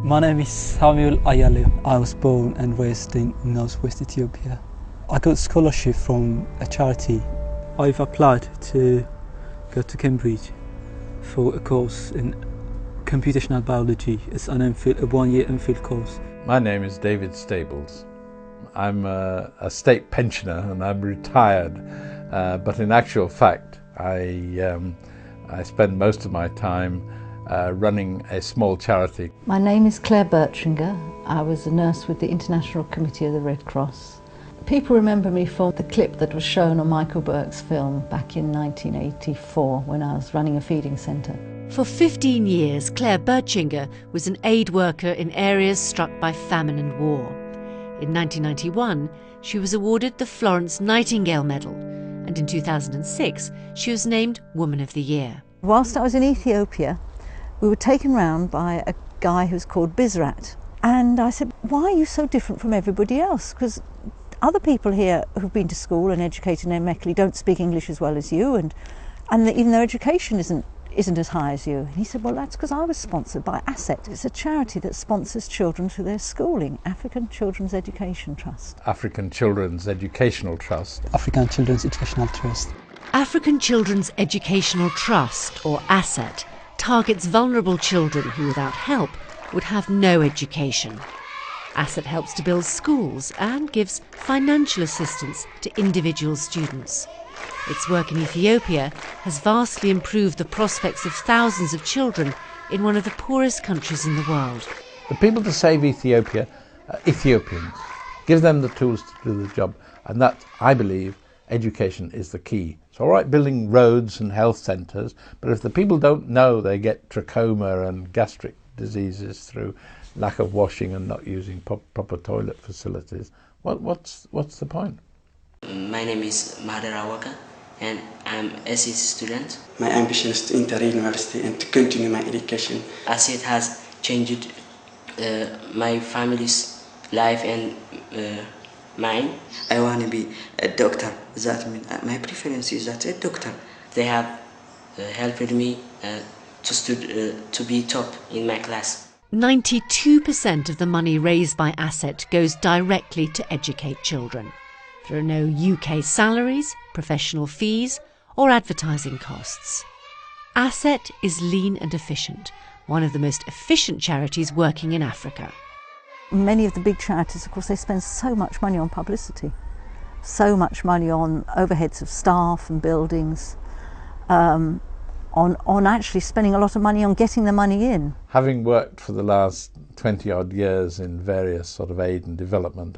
My name is Samuel Ayalu. I was born and raised in northwest Ethiopia. I got a scholarship from a charity. I've applied to go to Cambridge for a course in computational biology. It's an MPhil, a one-year MPhil course. My name is David Stables. I'm a state pensioner and I'm retired, but in actual fact I spend most of my time running a small charity. My name is Claire Bertringer. I was a nurse with the International Committee of the Red Cross. People remember me for the clip that was shown on Michael Burke's film back in 1984 when I was running a feeding centre. For 15 years, Claire Bertringer was an aid worker in areas struck by famine and war. In 1991, she was awarded the Florence Nightingale Medal, and in 2006, she was named Woman of the Year. Whilst I was in Ethiopia, we were taken round by a guy who's called Bizrat, and I said, why are you so different from everybody else? Because other people here who've been to school and educated in Meckley don't speak English as well as you, and even their education isn't as high as you. And he said, well, that's because I was sponsored by a-cet. It's a charity that sponsors children through their schooling, African Children's Education Trust. African Children's Educational Trust. African Children's Educational Trust. African Children's Educational Trust, or a-cet, targets vulnerable children who without help would have no education. a-cet helps to build schools and gives financial assistance to individual students. Its work in Ethiopia has vastly improved the prospects of thousands of children in one of the poorest countries in the world. The people to save Ethiopia are Ethiopians. Give them the tools to do the job, and that, I believe, education is the key. It's all right building roads and health centres, but if the people don't know they get trachoma and gastric diseases through lack of washing and not using proper toilet facilities, what's the point? My name is Mader Awaka and I'm an a-cet student. My ambition is to enter university and to continue my education. a-cet has changed my family's life and mine. I want to be a doctor. That means my preference is that a doctor. They have helped me to be top in my class. 92% of the money raised by a-cet goes directly to educate children. There are no UK salaries, professional fees or advertising costs. a-cet is lean and efficient, one of the most efficient charities working in Africa. Many of the big charities, of course, they spend so much money on publicity, so much money on overheads of staff and buildings, on actually spending a lot of money on getting the money in. Having worked for the last 20 odd years in various sort of aid and development,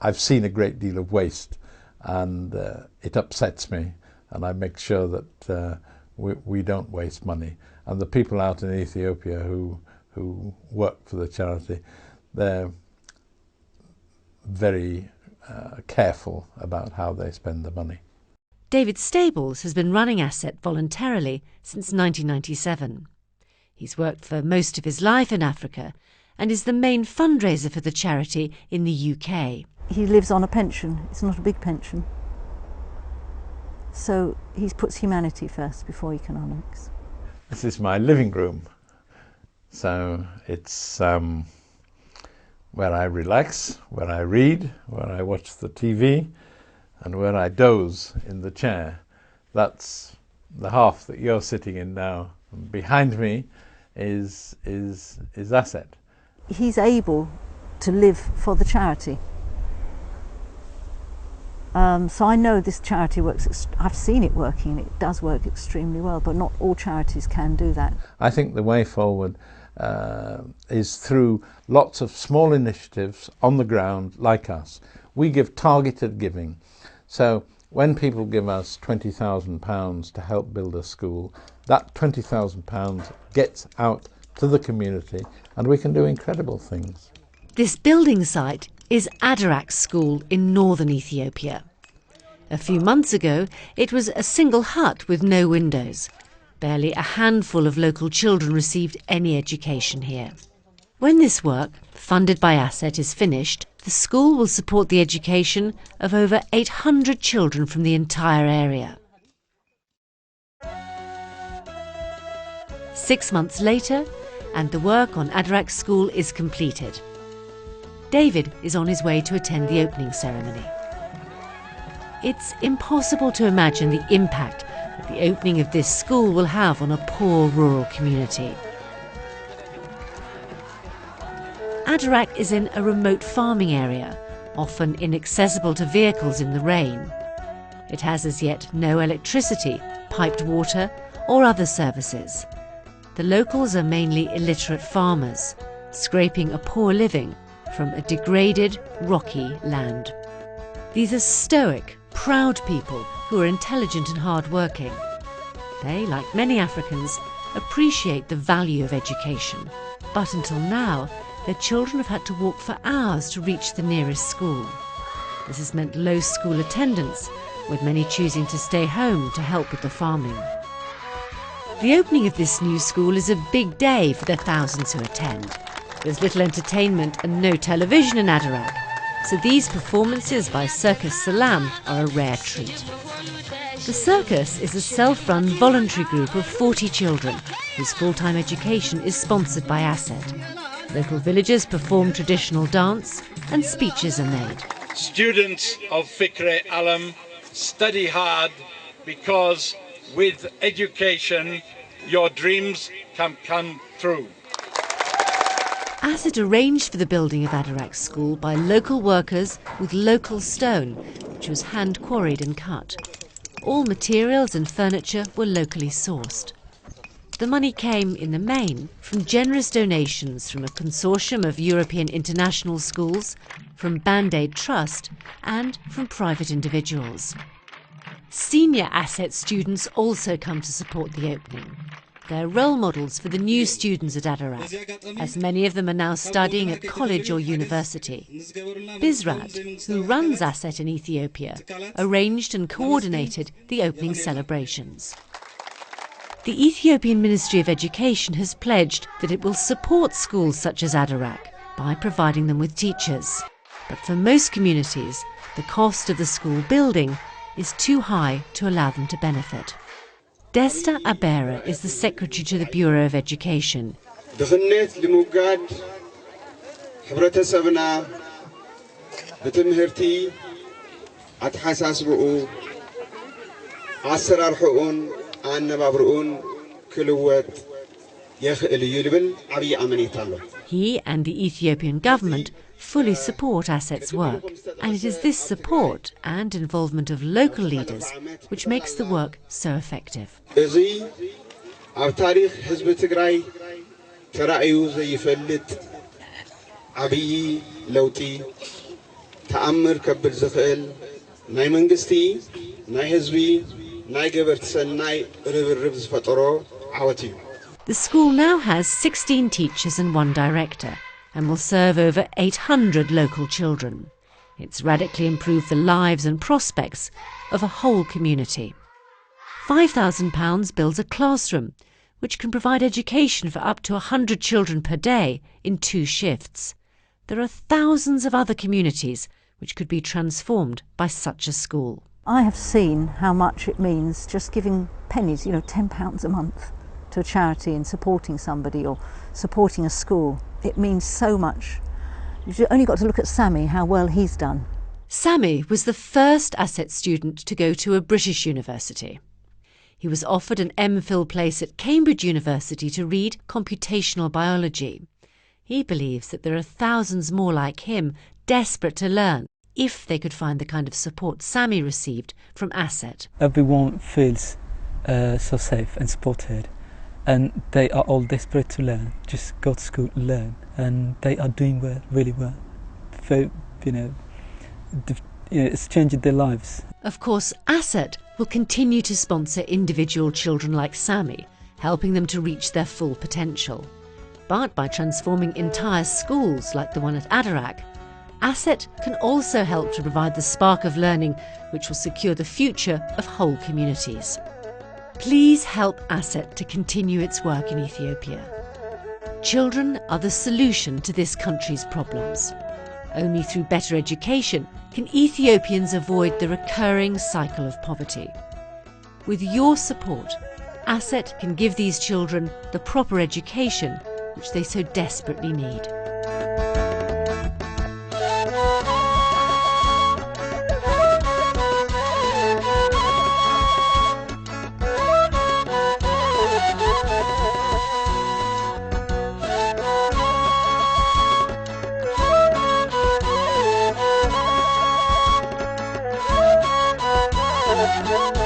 I've seen a great deal of waste, and it upsets me, and I make sure that we don't waste money. And the people out in Ethiopia who work for the charity, they're very careful about how they spend the money. David Stables has been running a-cet voluntarily since 1997. He's worked for most of his life in Africa and is the main fundraiser for the charity in the UK. He lives on a pension. It's not a big pension. So he puts humanity first before economics. This is my living room. So it's where I relax, where I read, where I watch the TV, and where I doze in the chair. That's the half that you're sitting in now. And behind me is a-cet. He's able to live for the charity. So I know this charity works, I've seen it working, and it does work extremely well, but not all charities can do that. I think the way forward is through lots of small initiatives on the ground like us. We give targeted giving. So when people give us £20,000 to help build a school, that £20,000 gets out to the community and we can do incredible things. This building site is Adarak School in northern Ethiopia. A few months ago, it was a single hut with no windows. Barely a handful of local children received any education here. When this work, funded by a-cet, is finished, the school will support the education of over 800 children from the entire area. 6 months later, and the work on Adarak School is completed. David is on his way to attend the opening ceremony. It's impossible to imagine the impact that the opening of this school will have on a poor rural community. Adarak is in a remote farming area, often inaccessible to vehicles in the rain. It has as yet no electricity, piped water or other services. The locals are mainly illiterate farmers, scraping a poor living from a degraded, rocky land. These are stoic, proud people who are intelligent and hard-working. They, like many Africans, appreciate the value of education, but until now, their children have had to walk for hours to reach the nearest school. This has meant low school attendance, with many choosing to stay home to help with the farming. The opening of this new school is a big day for the thousands who attend. There's little entertainment and no television in Adarak, so these performances by Circus Salam are a rare treat. The circus is a self-run voluntary group of 40 children whose full-time education is sponsored by a-cet. Local villagers perform traditional dance and speeches are made. Students of Fikre Alam, study hard, because with education your dreams can come true. a-cet arranged for the building of Adarak School by local workers with local stone, which was hand quarried and cut. All materials and furniture were locally sourced. The money came, in the main, from generous donations from a consortium of European international schools, from Band-Aid Trust and from private individuals. Senior a-cet students also come to support the opening. They're role models for the new students at Adarak, as many of them are now studying at college or university. Bizrat, who runs a-cet in Ethiopia, arranged and coordinated the opening celebrations. The Ethiopian Ministry of Education has pledged that it will support schools such as Adarak by providing them with teachers. But for most communities, the cost of the school building is too high to allow them to benefit. Desta Abera is the Secretary to the Bureau of Education. He and the Ethiopian government fully support a-cet's work, and it is this support and involvement of local leaders which makes the work so effective. The school now has 16 teachers and 1 director and will serve over 800 local children. It's radically improved the lives and prospects of a whole community. £5,000 builds a classroom which can provide education for up to 100 children per day in 2 shifts. There are thousands of other communities which could be transformed by such a school. I have seen how much it means just giving pennies, £10 a month to a charity and supporting somebody or supporting a school. It means so much. You've only got to look at Sammy, how well he's done. Sammy was the first a-cet student to go to a British university. He was offered an MPhil place at Cambridge University to read computational biology. He believes that there are thousands more like him desperate to learn if they could find the kind of support Sammy received from a-cet. Everyone feels so safe and supported, and they are all desperate to learn. Just go to school, learn, and they are doing well, really well. So, it's changing their lives. Of course, a-cet will continue to sponsor individual children like Sammy, helping them to reach their full potential. But by transforming entire schools like the one at Adarak, a-cet can also help to provide the spark of learning which will secure the future of whole communities. Please help a-cet to continue its work in Ethiopia. Children are the solution to this country's problems. Only through better education can Ethiopians avoid the recurring cycle of poverty. With your support, a-cet can give these children the proper education which they so desperately need. Thank you.